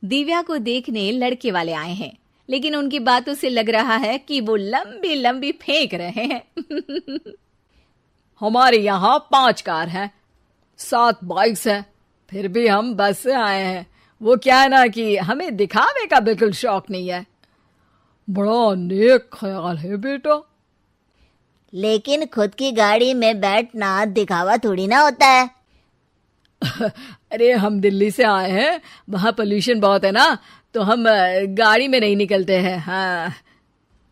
दिव्या को देखने लड़के वाले आए हैं, लेकिन उनकी बातों से लग रहा है कि वो लंबी लंबी फेंक रहे हैं। हमारे यहाँ 5 कार हैं, 7 बाइक्स हैं, फिर भी हम बस से आए हैं। वो क्या है ना कि हमें दिखावे का बिल्कुल शौक नहीं है। बड़ा नेक ख्याल है बेटा। लेकिन खुद की गाड़ी में बैठना दिखावा थोड़ी ना होता है। अरे हम दिल्ली से आए हैं, वहाँ पोल्यूशन बहुत है ना, तो हम गाड़ी में नहीं निकलते हैं। हाँ,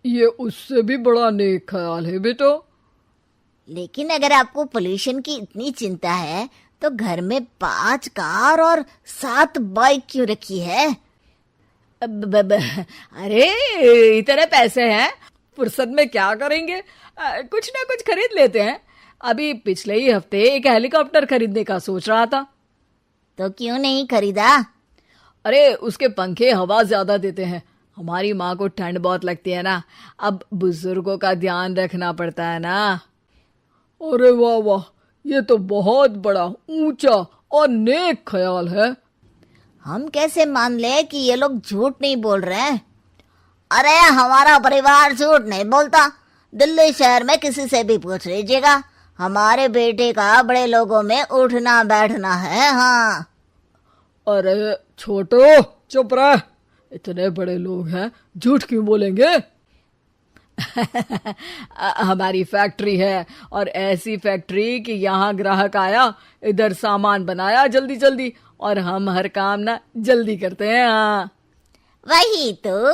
ये उससे भी बड़ा नेक ख्याल है बेटा। लेकिन अगर आपको पोल्यूशन की इतनी चिंता है तो घर में 5 कार और 7 बाइक क्यों रखी है? अरे इतने पैसे हैं, फुर्सत में क्या करेंगे, कुछ ना कुछ खरीद लेते हैं। अभी पिछले ही हफ्ते एक हेलीकॉप्टर खरीदने का सोच रहा था। तो क्यों नहीं खरीदा? अरे उसके पंखे हवा ज्यादा देते हैं, हमारी माँ को ठंड बहुत लगती है ना, अब बुजुर्गों का ध्यान रखना पड़ता है ना। अरे वाह वाह, ये तो बहुत बड़ा ऊंचा और नेक ख्याल है। हम कैसे मान ले कि ये लोग झूठ नहीं बोल रहे हैं? अरे हमारा परिवार झूठ नहीं बोलता। दिल्ली शहर में किसी से भी पूछ लीजिएगा, हमारे बेटे का बड़े लोगों में उठना बैठना है। हाँ। अरे छोटो चुप रह, इतने बड़े लोग हैं, झूठ क्यों बोलेंगे? हमारी फैक्ट्री है, और ऐसी फैक्ट्री कि यहाँ ग्राहक आया, इधर सामान बनाया जल्दी जल्दी, और हम हर काम ना जल्दी करते हैं। हाँ वही तो,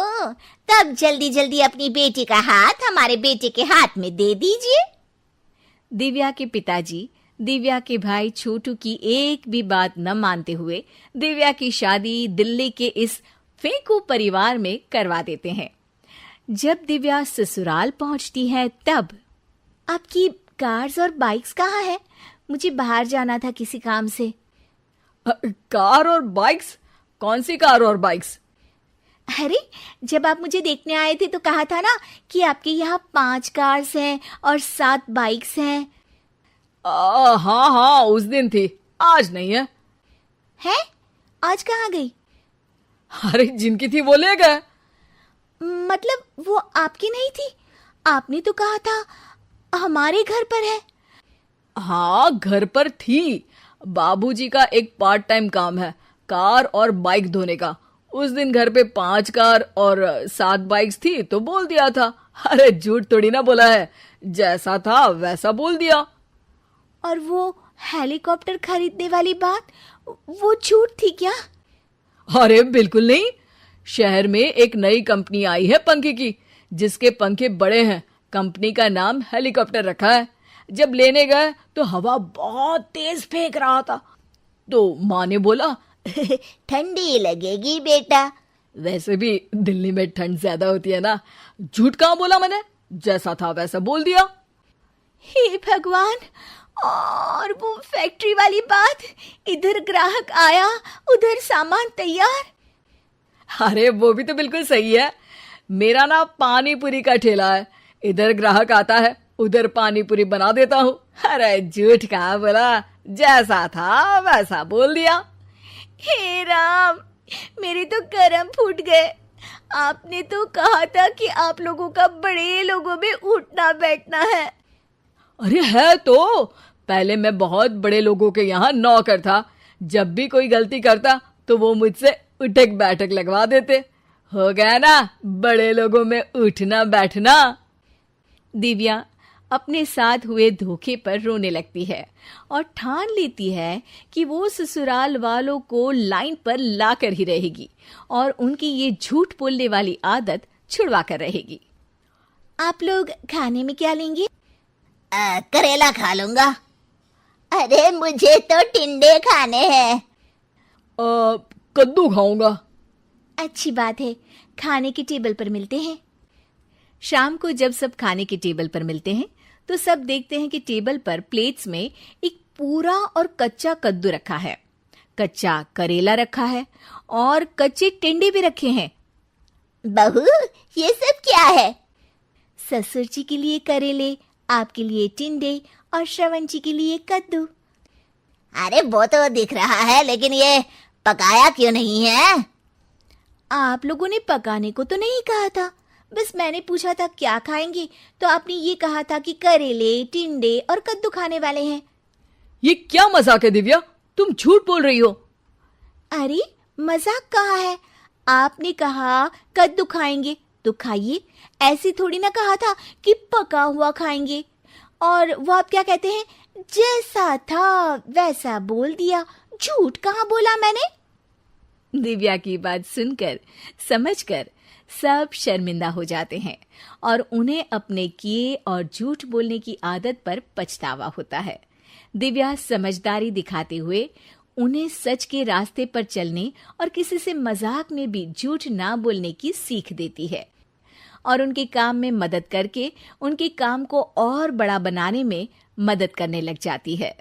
तब जल्दी जल्दी अपनी बेटी का हाथ हमारे बेटे के हाथ में दे दीजिए। दिव्या के पिताजी दिव्या के भाई छोटू की एक भी बात न मानते हुए दिव्या की शादी दिल्ली के इस फेंकू परिवार में करवा देते हैं। जब दिव्या ससुराल पहुंचती है तब, आपकी कार्स और बाइक्स कहाँ है? मुझे बाहर जाना था किसी काम से। कार और बाइक्स? कौन सी कार और बाइक्स? अरे जब आप मुझे देखने आए थे तो कहा था ना कि आपके यहाँ 5 कार्स हैं और 7 बाइक्स हैं। हाँ हाँ, उस दिन थी, आज नहीं है। है? आज कहाँ गई? अरे जिनकी थी वो ले गए। मतलब वो आपकी नहीं थी? आपने तो कहा था हमारे घर पर है। हाँ घर पर थी, बाबूजी का एक पार्ट टाइम काम है, कार और बाइक धोने का। उस दिन घर पे 5 कार और 7 बाइक्स थी तो बोल दिया था। अरे झूठ थोड़ी ना बोला है, जैसा था वैसा बोल दिया। और वो हेलीकॉप्टर खरीदने वाली बात, वो झूठ थी क्या? अरे बिल्कुल नहीं, शहर में एक नई कंपनी आई है पंखे की, जिसके पंखे बड़े हैं। कंपनी का नाम हेलीकॉप्टर रखा है। जब लेने गए तो हवा बहुत तेज फेंक रहा था, तो माँ ने बोला ठंडी लगेगी बेटा। वैसे भी दिल्ली में ठंड ज्यादा होती है ना। झूठ कहाँ बोला मैंने, जैसा था वैसा बोल दिया। हे भगवान, और वो फैक्ट्री वाली बात, इधर ग्राहक आया उधर सामान तैयार। अरे वो भी तो बिल्कुल सही है। मेरा ना पानी पूरी का ठेला है, इधर ग्राहक आता है उधर पानी पूरी बना देता हूँ। अरे झूठ कहाँ बोला, जैसा था वैसा बोल दिया। हे राम, मेरे तो कर्म फूट गए। आपने तो कहा था कि आप लोगों का बड़े लोगों में उठना बैठना है। अरे है तो, पहले मैं बहुत बड़े लोगों के यहाँ नौकर था। जब भी कोई गलती करता तो वो मुझसे उठक बैठक लगवा देते। हो गया ना बड़े लोगों में उठना बैठना। दिव्या अपने साथ हुए धोखे पर रोने लगती है और ठान लेती है कि वो ससुराल वालों को लाइन पर लाकर ही रहेगी और उनकी ये झूठ बोलने वाली आदत छुड़वा कर रहेगी। आप लोग खाने में क्या लेंगे? करेला खा लूंगा। अरे मुझे तो टिंडे खाने हैं। कद्दू खाऊंगा। अच्छी बात है, खाने के टेबल पर मिलते हैं। शाम को जब सब खाने के टेबल पर मिलते हैं तो सब देखते हैं कि टेबल पर प्लेट्स में एक पूरा और कच्चा कद्दू रखा है, कच्चा करेला रखा है और कच्चे टिंडे भी रखे हैं। बहू, ये सब क्या है? ससुर जी के लिए करेले, आपके लिए टिंडे और श्रवण जी के लिए कद्दू। अरे वो तो दिख रहा है, लेकिन ये पकाया क्यों नहीं है? आप लोगों ने पकाने को तो नहीं कहा था, बस मैंने पूछा था क्या खाएंगे, तो आपने ये कहा था कि करेले, टिंडे और कद्दू खाने वाले हैं। ये क्या मजाक है दिव्या, तुम झूठ बोल रही हो। अरे मजाक कहाँ है, आपने कहा कद्दू खाएंगे तो खाइए, ऐसे थोड़ी ना कहा था कि पका हुआ खाएंगे। और वो आप क्या कहते हैं, जैसा था वैसा बोल दिया, झूठ कहाँ बोला मैंने। दिव्या की बात सुनकर, समझकर सब शर्मिंदा हो जाते हैं और उन्हें अपने किए और झूठ बोलने की आदत पर पछतावा होता है। दिव्या समझदारी दिखाते हुए उन्हें सच के रास्ते पर चलने और किसी से मजाक में भी झूठ ना बोलने की सीख देती है और उनके काम में मदद करके उनके काम को और बड़ा बनाने में मदद करने लग जाती है।